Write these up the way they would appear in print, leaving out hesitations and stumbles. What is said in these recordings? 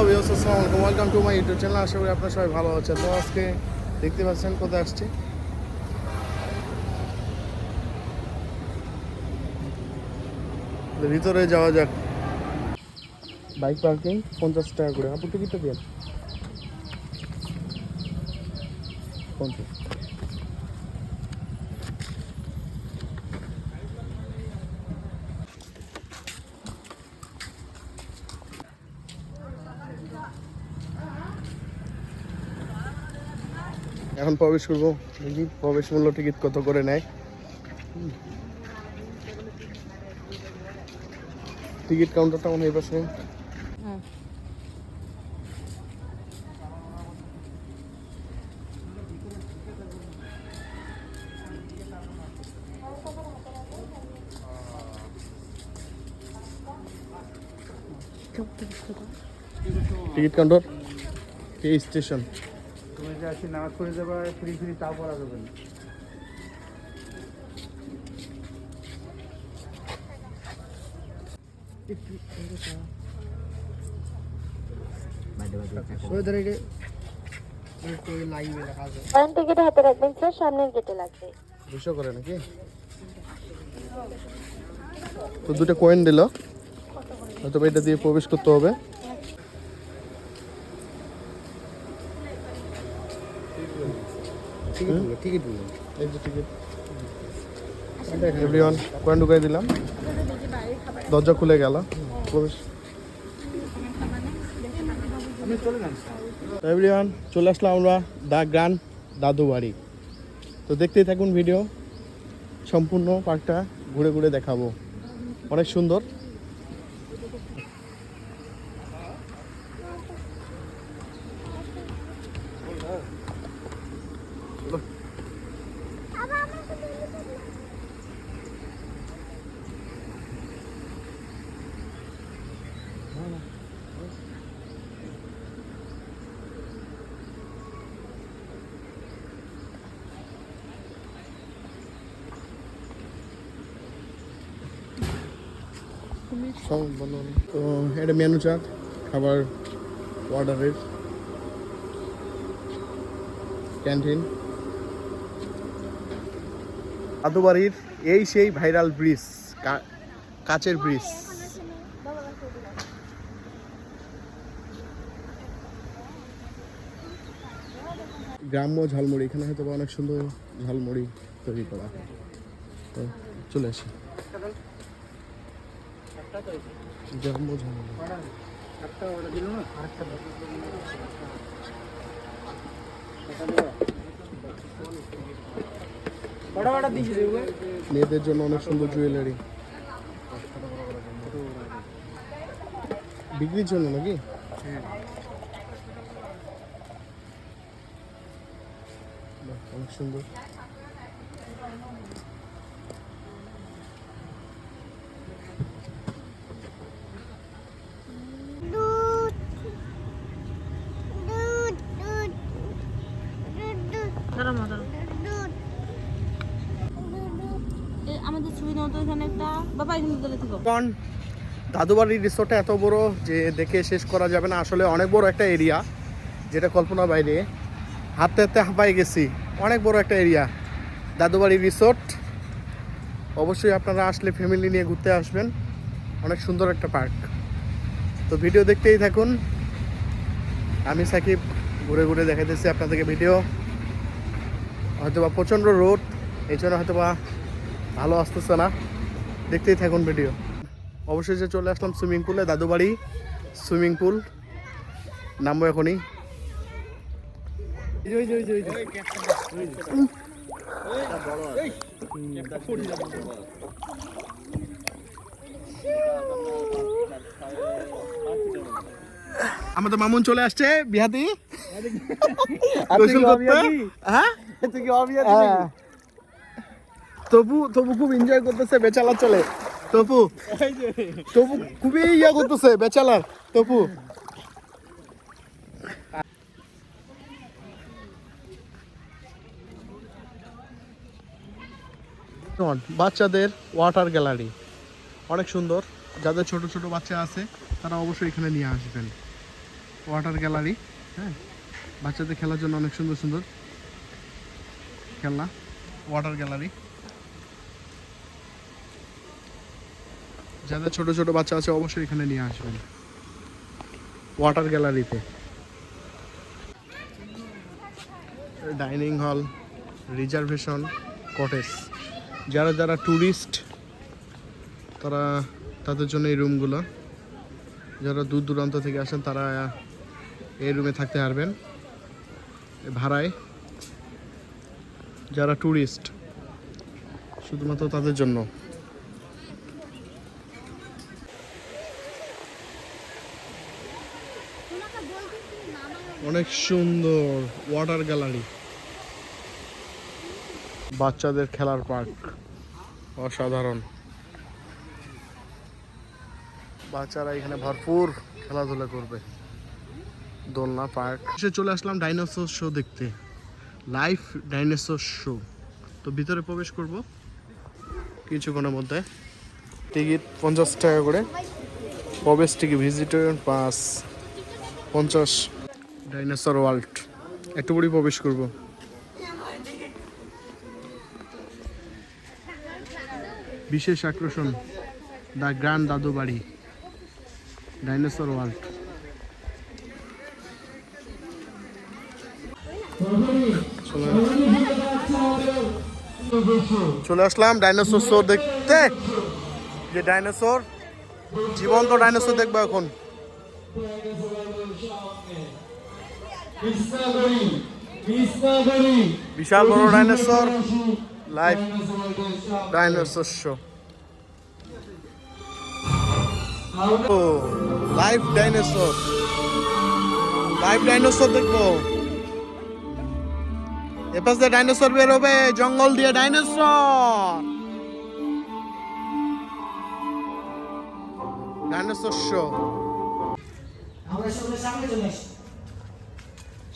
Viewers, আসসালামু আলাইকুম, welcome to my YouTube channel. আশা করি আপনারা সবাই ভালো আছেন। তো আজকে দেখতে পাচ্ছেন কোথায় আসছি, ভিতরে যাওয়া যাক। বাইক পার্কিং 50 টাকা করে। আপু টিকিটটা দিন 50। এখন প্রবেশ করবো। দেখি প্রবেশ মূল্য টিকিট কত করে নেয়। টিকিট কাউন্টারটা মনে হয় এই পাশে। টিকিট কাউন্টার এই স্টেশন। তুমি যে আসি নামাজ পড়ে যাবা ফ্রি ফ্রি তাও পড়া যাবে না। টিকিট হাতে রাখবেন স্যার, সামনের গেটে লাগবে। 200 করে নাকি? তো দুটো কয়েন দিল, হয়তো এটা দিয়ে প্রবেশ করতে হবে। এই যে টিকিট। এভরিওয়ান কয়েন ঢুকাই দিলাম, দরজা খুলে গেল। প্রবেশ। এভরিওয়ান চলে আসলাম আমরা দ্য গ্র্যান্ড দাদু বাড়ি। তো দেখতেই থাকুন ভিডিও, সম্পূর্ণ পার্কটা ঘুরে ঘুরে দেখাবো। অনেক সুন্দর। তো এটা মেনু চার্ট, খাবার অর্ডারের, ক্যান্টিন। দাদু বাড়ির এই সেই ভাইরাল ব্রিজ, কাচের ব্রিজ। গ্রাম্য ঝালমুড়ি, এখানে হয়তো অনেক সুন্দর ঝালমুড়ি তৈরি করা। তো চলে আসি গ্রাম্য ঝালমুড়ি। মেয়েদের জন্য অনেক সুন্দর জুয়েলারি বিক্রির জন্য নাকি? অনেক সুন্দর। আমাদের সুবিধা মতো এখানে একটা বাবা এখানে দিলে থেকে। কারণ দাদুবাড়ির রিসোর্টটা এত বড় যে দেখে শেষ করা যাবে না। আসলে অনেক বড় একটা এরিয়া, যেটা কল্পনা বাইরে। হাঁটতে হাঁটতে হাঁপাই গেছি। অনেক বড় একটা এরিয়া দাদুবাড়ির রিসোর্ট। অবশ্যই আপনারা আসলে ফ্যামিলি নিয়ে ঘুরতে আসবেন। অনেক সুন্দর একটা পার্ক। তো ভিডিও দেখতেই থাকুন। আমি সাকিব ঘুরে ঘুরে দেখাইতেছি আপনাদেরকে ভিডিও। হয়তোবা প্রচণ্ড রোদ, এই জন্য হয়তোবা ভালো আসতেছে না। দেখতেই থাকুন ভিডিও। অবশ্যই যে চলে আসলাম সুইমিং পুলে, দাদুবাড়ি সুইমিং পুল। নামবো এখনই। আমাদের মামুন চলে আসছে বিহাতি। হ্যাঁ, তবু খুব এনজয় করতেছে বেচালার চলে। তবু খুবই ইয়া করতেছে বেচালার তবু। বাচ্চাদের ওয়াটার গ্যালারি অনেক সুন্দর। যাদের ছোট ছোট বাচ্চা আছে তারা অবশ্যই এখানে নিয়ে আসবেন। ওয়াটার গ্যালারি, হ্যাঁ, বাচ্চাদের খেলার জন্য অনেক সুন্দর সুন্দর খেলনা। ওয়াটার গ্যালারি, যাদের ছোট ছোট বাচ্চা আছে অবশ্যই এখানে নিয়ে আসবেন ওয়াটার গ্যালারিতে। ডাইনিং হল, রিজার্ভেশন, কটেজ, যারা যারা ট্যুরিস্ট তারা তাদের জন্য এই রুমগুলো, যারা দূর দূরান্ত থেকে আসেন তারা এই রুমে থাকতে পারবেন ভাড়ায়। যারা ট্যুরিস্ট শুধুমাত্র তাদের জন্য। অনেক সুন্দর ওয়াটার গ্যালারি, বাচ্চাদের খেলার পার্ক, অসাধারণ। বাচ্চারা এখানে ভরপুর খেলাধুলা করবে, দোলনা পার্ক। এসে চলে আসলাম ডাইনোসর শো দেখতে, লাইভ ডাইনোসর শো। তো ভিতরে প্রবেশ করব কিছুক্ষণের মধ্যে। টিকিট 50 টাকা করে প্রবেশ ticket, visitor pass 50। Dinosaur world একটু পরেই প্রবেশ করব। বিশেষ আকর্ষণ দ্য গ্র্যান্ড দাদু বাড়ি, ডাইনোসর ওয়ার্ল্ড। চলে আসলাম ডাইনোসর শো দেখতে, যে ডাইনোসর, জীবন্ত ডাইনোসর দেখবো এখন। বিশাল বড় ডাইনোসর, লাইভ ডাইনোসর শো। ও লাইভ ডাইনোসর, লাইভ ডাইনোসর দেখবো। এপাশ দিয়ে ডাইনোসর বেরোবে, জঙ্গল দিয়ে ডাইনোসর, ডাইনোসর শো।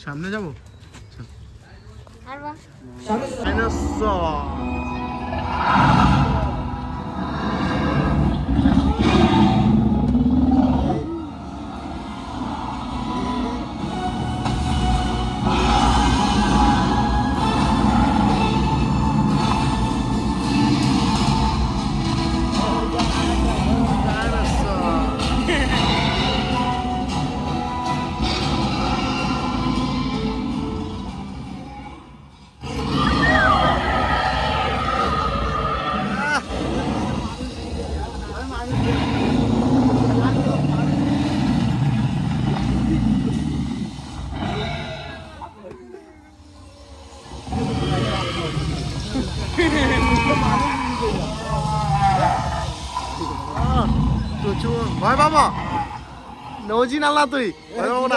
সামনে যাবো, ডাইনোসর। ভয় বাবা নজি নাল্লা, তুই ভয় পাবো না।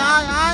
আয় আয়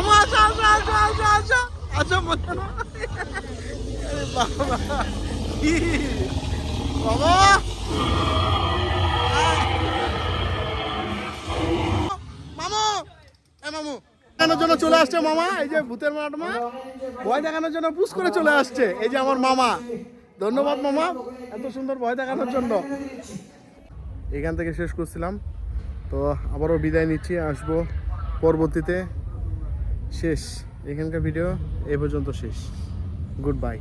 মামা আসো আসো আসো আসো আসো আসো মতো না আরে বাবা কি বাবা মামু এ মামু দেখানোর জন্য চলে আসছে মামা এই যে ভূতের মামা ভয় দেখানোর জন্য পুশ করে চলে আসছে এই যে আমার মামা ধন্যবাদ মামা এত সুন্দর ভয় দেখানোর জন্য এখান থেকে শেষ করছিলাম তো আবারও বিদায় নিচ্ছি আসবো পরবর্তীতে শেষ এখানকার ভিডিও এ পর্যন্ত শেষ গুড বাই